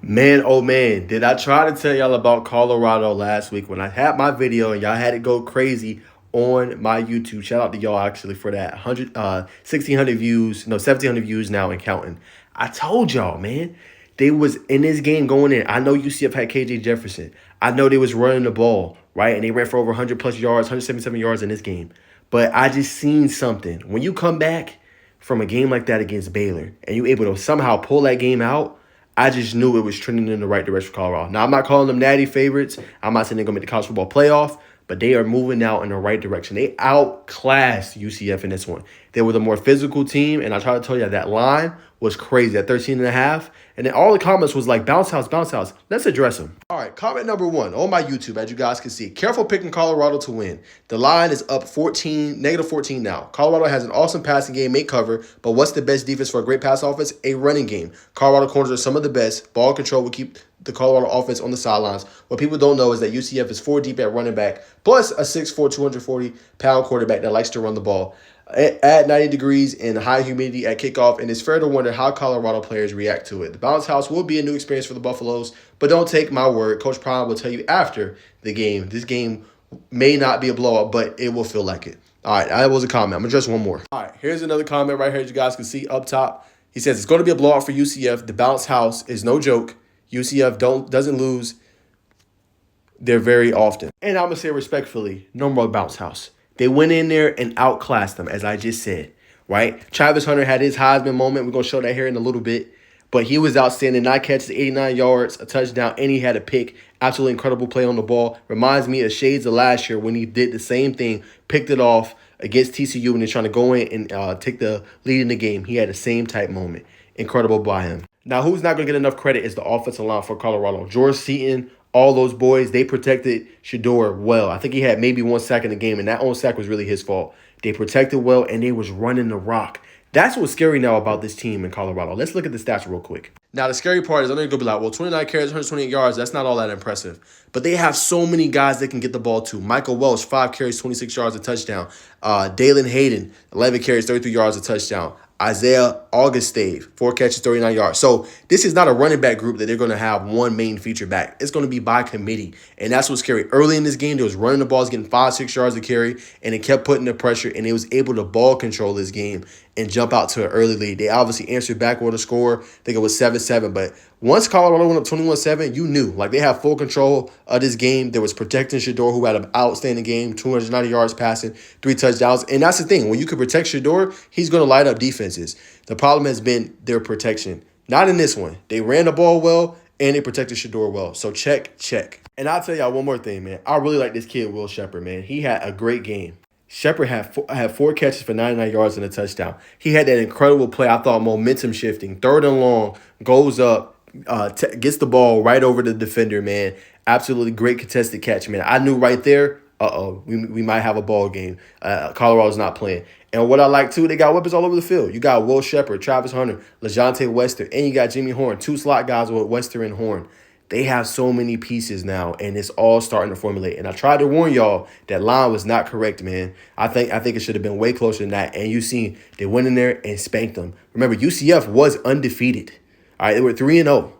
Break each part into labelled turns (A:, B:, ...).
A: Man, oh man, did I try to tell y'all about Colorado last week when I had my video and y'all had it go crazy on my YouTube? Shout out to y'all actually for that 1,600 views, no, 1,700 views now and counting. I told y'all, man, they was in this game going in. I know UCF had KJ Jefferson. I know they was running the ball, right? And they ran for over 100 plus yards, 177 yards in this game. But I just seen something. When you come back from a game like that against Baylor and you able to somehow pull that game out, I just knew it was trending in the right direction for Colorado. Now, I'm not calling them natty favorites. I'm not saying they're going to make the college football playoff, but they are moving out in the right direction. They outclassed UCF in this one. They were the more physical team, and I try to tell you that line was crazy at 13.5. And then all the comments was like, bounce house, bounce house. Let's address them. All right, comment number one on my YouTube, as you guys can see. Careful picking Colorado to win. The line is up negative 14 now. Colorado has an awesome passing game, may cover, but what's the best defense for a great pass offense? A running game. Colorado corners are some of the best. Ball control will keep the Colorado offense on the sidelines. What people don't know is that UCF is 4 deep at running back, plus a 6'4", 240-pound quarterback that likes to run the ball. At 90 degrees and high humidity at kickoff, and it's fair to wonder how Colorado players react to it. The bounce house will be a new experience for the Buffaloes, but don't take my word. Coach Prime will tell you after the game. This game may not be a blowout, but it will feel like it. All right, that was a comment. I'm going to address one more. All right, here's another comment right here, as you guys can see up top. He says, it's going to be a blowout for UCF. The bounce house is no joke. UCF doesn't lose there very often. And I'm going to say respectfully, no more bounce house. They went in there and outclassed them, as I just said, right? Travis Hunter had his Heisman moment. We're going to show that here in a little bit. But he was outstanding. 9 catches, 89 yards, a touchdown, and he had a pick. Absolutely incredible play on the ball. Reminds me of shades of last year when he did the same thing, picked it off against TCU when they're trying to go in and take the lead in the game. He had the same type moment. Incredible by him. Now, who's not going to get enough credit is the offensive line for Colorado. George Seaton, all those boys, they protected Shedeur well. I think he had maybe 1 sack in the game, and that own sack was really his fault. They protected well, and they was running the rock. That's what's scary now about this team in Colorado. Let's look at the stats real quick. Now, the scary part is I know you're going to be like, well, 29 carries, 128 yards, that's not all that impressive. But they have so many guys they can get the ball to. Michael Welch, 5 carries, 26 yards, a touchdown. Dalen Hayden, 11 carries, 33 yards, a touchdown. Isaiah Augustave, 4 catches, 39 yards. So this is not a running back group that they're going to have one main feature back. It's going to be by committee. And that's what's scary. Early in this game, they was running the balls, getting 5-6 yards of carry, and it kept putting the pressure, and they was able to ball control this game and jump out to an early lead. They obviously answered back with a score. I think it was 7-7. But once Colorado went up 21-7, you knew. Like, they have full control of this game. There was protecting Shedeur, who had an outstanding game, 290 yards passing, 3 touchdowns. And that's the thing. When you can protect Shedeur, he's going to light up defenses. The problem has been their protection. Not in this one. They ran the ball well, and they protected Shedeur well. So check. And I'll tell y'all one more thing, man. I really like this kid, Will Shepherd, man. He had a great game. Shepherd had 4 catches for 99 yards and a touchdown. He had that incredible play. I thought momentum shifting. 3rd and long, goes up, gets the ball right over the defender, man. Absolutely great contested catch, man. I knew right there, we might have a ball game. Colorado's not playing. And what I like, too, they got weapons all over the field. You got Will Shepherd, Travis Hunter, LaJohntay Wester, and you got Jimmy Horn, 2 slot guys with Wester and Horn. They have so many pieces now, and it's all starting to formulate. And I tried to warn y'all that line was not correct, man. I think it should have been way closer than that. And you see, they went in there and spanked them. Remember, UCF was undefeated. All right, they were 3-0.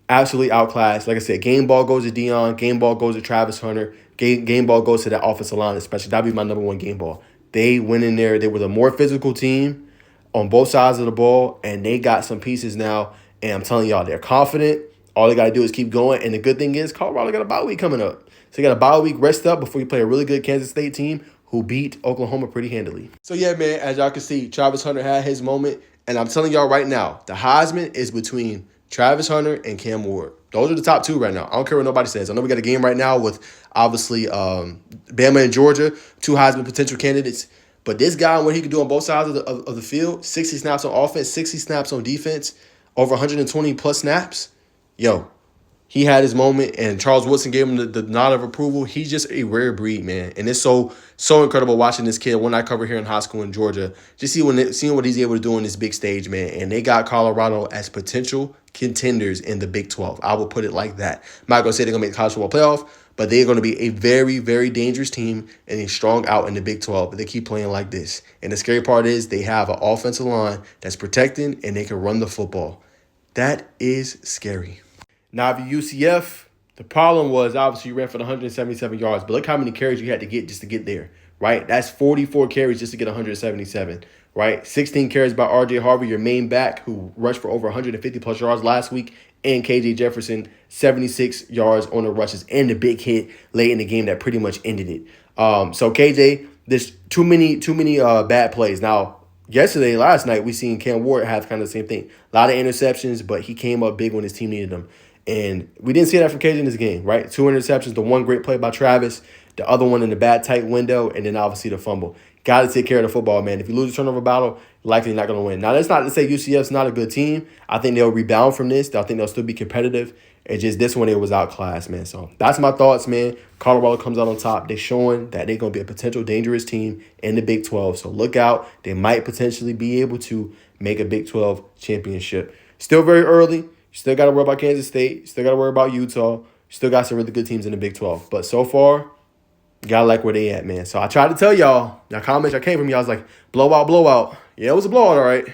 A: Absolutely outclassed. Like I said, game ball goes to Dion. Game ball goes to Travis Hunter. Game ball goes to that offensive line, especially. That'd be my number 1 game ball. They went in there. They were the more physical team on both sides of the ball, and they got some pieces now. And I'm telling y'all, they're confident. All they got to do is keep going. And the good thing is Colorado got a bye week coming up. So you got a bye week, rest up before you play a really good Kansas State team who beat Oklahoma pretty handily. So, yeah, man, as y'all can see, Travis Hunter had his moment. And I'm telling y'all right now, the Heisman is between Travis Hunter and Cam Ward. Those are the top 2 right now. I don't care what nobody says. I know we got a game right now with, obviously, Bama and Georgia, 2 Heisman potential candidates. But this guy, what he could do on both sides of the field, 60 snaps on offense, 60 snaps on defense, over 120-plus snaps. Yo, he had his moment, and Charles Woodson gave him the nod of approval. He's just a rare breed, man. And it's so incredible watching this kid when I cover here in high school in Georgia. Just seeing what he's able to do on this big stage, man. And they got Colorado as potential contenders in the Big 12. I will put it like that. I'm not going to say they're going to make the college football playoff, but they're going to be a very, very dangerous team and a strong out in the Big 12. But they keep playing like this. And the scary part is they have an offensive line that's protecting, and they can run the football. That is scary. Now, if you UCF, the problem was obviously you ran for the 177 yards, but look how many carries you had to get just to get there, right? That's 44 carries just to get 177, right? 16 carries by R.J. Harvey, your main back, who rushed for over 150 plus yards last week, and KJ Jefferson, 76 yards on the rushes, and the big hit late in the game that pretty much ended it. So KJ, there's too many bad plays. Now, last night, we seen Cam Ward have kind of the same thing. A lot of interceptions, but he came up big when his team needed him. And we didn't see that from KJ in this game, right? 2 interceptions, the one great play by Travis, the other one in the bad tight window, and then obviously the fumble. Got to take care of the football, man. If you lose a turnover battle, likely not going to win. Now, that's not to say UCF's not a good team. I think they'll rebound from this. I think they'll still be competitive. It's just this one, it was outclassed, man. So that's my thoughts, man. Colorado comes out on top. They're showing that they're going to be a potential dangerous team in the Big 12. So look out. They might potentially be able to make a Big 12 championship. Still very early. You still got to worry about Kansas State. You still got to worry about Utah. You still got some really good teams in the Big 12. But so far, you got to like where they at, man. So I tried to tell y'all comments I came from y'all. I was like, blowout. Yeah, it was a blowout, all right.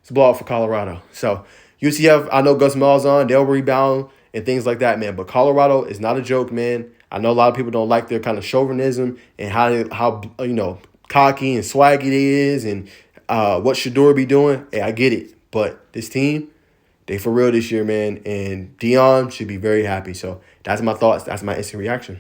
A: It's a blowout for Colorado. So UCF, I know Gus Malzahn, they'll rebound and things like that, man. But Colorado is not a joke, man. I know a lot of people don't like their kind of chauvinism and how cocky and swaggy they is and what Shedeur be doing. Hey, I get it. But this team, they for real this year, man. And Dion should be very happy. So that's my thoughts. That's my instant reaction.